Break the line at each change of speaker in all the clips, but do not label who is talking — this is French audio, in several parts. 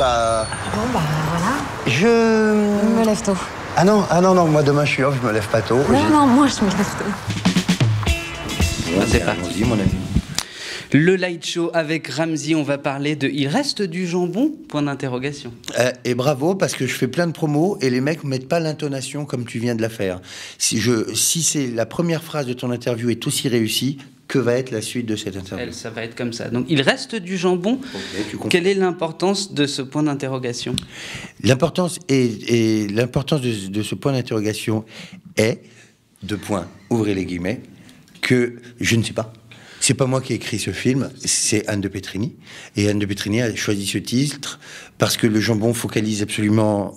bah...
Bon, bah, voilà.
Je
me lève tôt.
Ah non, non, moi demain je suis off, je me lève pas tôt.
Non, moi je me lève tôt.
Bon, c'est parti. Allons-y, mon ami.
Le Light Show avec Ramzy, on va parler de Il reste du jambon ? Point d'interrogation.
Et bravo, parce que je fais plein de promos et les mecs mettent pas l'intonation comme tu viens de la faire. Si c'est la première phrase de ton interview est aussi réussie, que va être la suite de cette interview ?
Ça va être comme ça. Donc, il reste du jambon. Okay, quelle est l'importance de ce point d'interrogation ?
L'importance de ce point d'interrogation est, deux points, ouvrez les guillemets, que je ne sais pas. C'est pas moi qui ai écrit ce film, c'est Anne de Petrini. Et Anne de Petrini a choisi ce titre parce que le jambon focalise absolument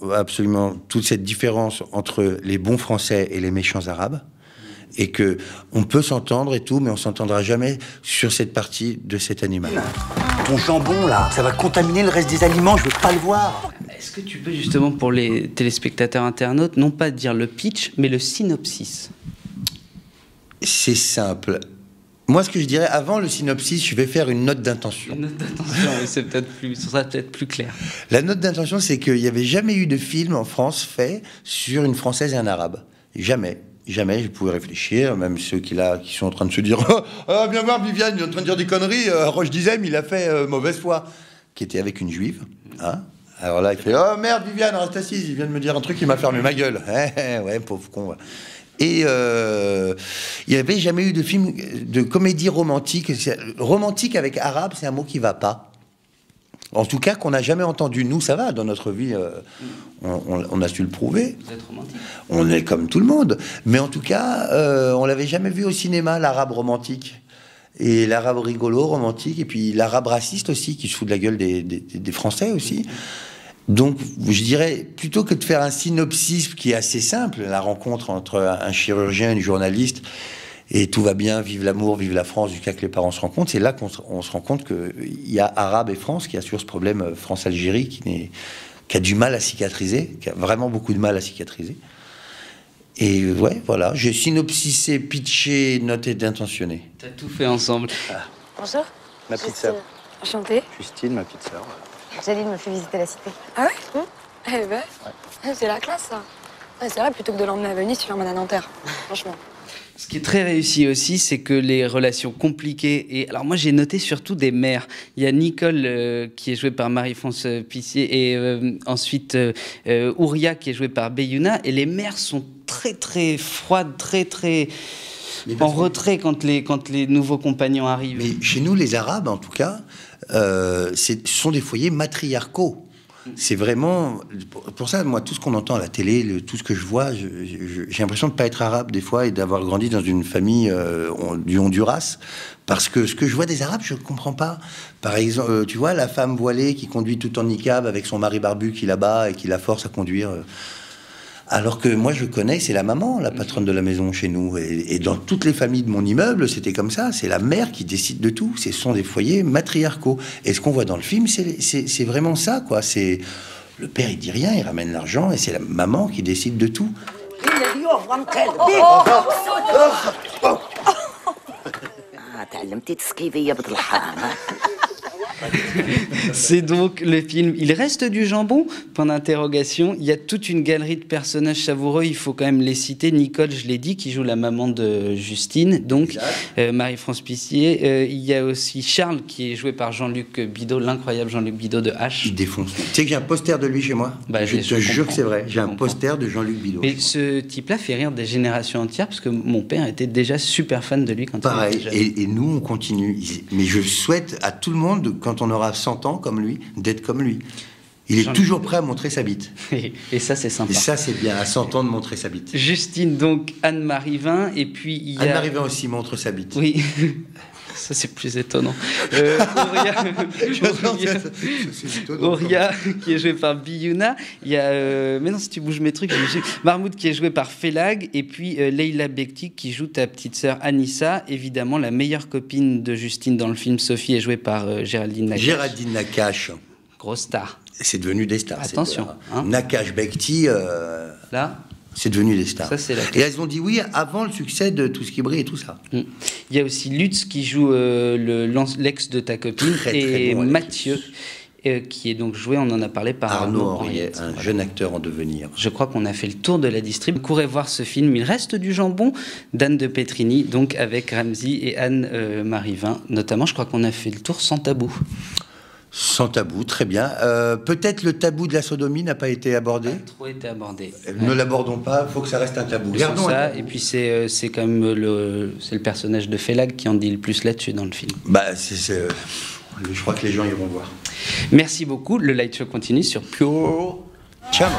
toute cette différence entre les bons Français et les méchants Arabes. Et que on peut s'entendre et tout, mais on s'entendra jamais sur cette partie de cet animal.
Ton jambon, là, ça va contaminer le reste des aliments, je veux pas le voir.
Est-ce que tu peux justement, pour les téléspectateurs internautes, non pas dire le pitch, mais le synopsis ?
C'est simple. Moi, ce que je dirais, avant le synopsis, je vais faire une note d'intention.
Une note d'intention, oui, ce sera peut-être plus clair.
La note d'intention, c'est qu'il n'y avait jamais eu de film en France fait sur une Française et un Arabe. Jamais. Jamais je pouvais réfléchir, même ceux qui sont en train de se dire « Viens voir, Viviane, il est en train de dire des conneries, Roche Dizem, il a fait mauvaise foi », qui était avec une juive. Hein. Alors là, il fait « Oh merde, Viviane, reste assise, il vient de me dire un truc qui m'a fermé ma gueule. » Ouais, pauvre con. Et il n'y avait jamais eu de film de comédie romantique. Romantique avec arabe, c'est un mot qui ne va pas. En tout cas, qu'on n'a jamais entendu. Nous, ça va, dans notre vie, on a su le prouver.
Vous êtes romantique.
On est comme tout le monde. Mais en tout cas, on l'avait jamais vu au cinéma, l'arabe romantique. Et l'arabe rigolo, romantique. Et puis l'arabe raciste aussi, qui se fout de la gueule des Français aussi. Donc, je dirais, plutôt que de faire un synopsis qui est assez simple, la rencontre entre un chirurgien et une journaliste, et tout va bien, vive l'amour, vive la France, jusqu'à que les parents se rencontrent, c'est là qu'on se rend compte qu'il y a Arabe et France qui assure ce problème France-Algérie qui a du mal à cicatriser, qui a vraiment beaucoup de mal à cicatriser. Et ouais, voilà, j'ai synopsisé, pitché, noté d'intentionné.
T'as tout fait ensemble.
Ah.
Bonjour.
Ma petite sœur.
Enchantée.
Justine, ma petite sœur.
Jaline me fait visiter la cité. Ah ouais Eh ben, c'est la classe, ça. Ouais, c'est vrai, plutôt que de l'emmener à Venise, tu l'emmènes à Nanterre. Franchement.
Ce qui est très réussi aussi, c'est que les relations compliquées... Et alors moi, j'ai noté surtout des mères. Il y a Nicole, qui est jouée par Marie-France Pissier, et ensuite Ouria, qui est jouée par Beyouna. Et les mères sont très, très froides, très, très... en retrait quand les nouveaux compagnons arrivent.
Mais chez nous, les Arabes, en tout cas, ce sont des foyers matriarcaux. C'est vraiment... Pour ça, moi, tout ce qu'on entend à la télé, tout ce que je vois, j'ai l'impression de ne pas être arabe des fois et d'avoir grandi dans une famille du Honduras. Parce que ce que je vois des Arabes, je ne comprends pas. Par exemple, tu vois, la femme voilée qui conduit tout en niqab avec son mari barbu qui la bat et qui la force à conduire... Alors que moi, je connais, c'est la maman, la patronne de la maison chez nous. Et dans toutes les familles de mon immeuble, c'était comme ça. C'est la mère qui décide de tout. Ce sont des foyers matriarcaux. Et ce qu'on voit dans le film, c'est vraiment ça, quoi. C'est le père, il dit rien, il ramène l'argent, et c'est la maman qui décide de tout.
C'est donc le film Il reste du jambon ? Point d'interrogation. Il y a toute une galerie de personnages savoureux, il faut quand même les citer. Nicole, je l'ai dit, qui joue la maman de Justine, donc Marie-France Pissier. Il y a aussi Charles, qui est joué par Jean-Luc Bideau, l'incroyable Jean-Luc Bideau de H.
Il défonce. Tu sais que j'ai un poster de lui chez moi ? Je te jure que c'est vrai. J'ai un poster de Jean-Luc Bideau.
Mais ce type-là fait rire des générations entières, parce que mon père était déjà super fan de lui quand il était jeune.
Et nous, on continue. Mais je souhaite à tout le monde, quand on aura 100 ans comme lui, d'être comme lui. Il est toujours prêt à montrer sa bite.
Et ça, c'est sympa.
Et ça, c'est bien, à 100 ans de montrer sa bite.
Justine, donc, Anne-Marie Vin, et puis il y a...
Anne-Marie Vin aussi montre sa bite.
Oui, ça c'est plus étonnant. Ouria, qui est joué par Beyouna. Il y a... mais non, si tu bouges mes trucs, Mahmoud, qui est joué par Félag, et puis Leila Bekti, qui joue ta petite sœur Anissa. Évidemment, la meilleure copine de Justine dans le film, Sophie, est jouée par Géraldine Nakache.
Géraldine Nakache.
Grosse star.
C'est devenu des stars.
Attention.
Nakache, Bekti...
Là,
c'est devenu des stars.
Ça,
et elles ont dit oui avant le succès de Tout ce qui brille et tout ça.
Il y a aussi Lutz qui joue l'ex de ta copine,
très
et
bon,
Mathieu. qui est donc joué, on en a parlé, par
Arnaud
Arnaud
Henriet, un
Voilà.
jeune acteur en devenir.
Je crois qu'on a fait le tour de la distrib. Courez voir ce film, Il reste du jambon, d'Anne de Petrini, donc avec Ramzy et Anne-Marie Vin, notamment. Je crois qu'on a fait le tour sans tabou.
Sans tabou, très bien. Peut-être le tabou de la sodomie n'a pas été abordé.
Trop été abordé.
Ne l'abordons pas, il faut que ça reste un tabou. Gardons un
ça,
tabou.
et puis c'est quand même le personnage de Félag qui en dit le plus là-dessus dans le film.
Bah, je crois que les gens iront voir.
Merci beaucoup. Le Light Show continue sur Pure.
Ciao.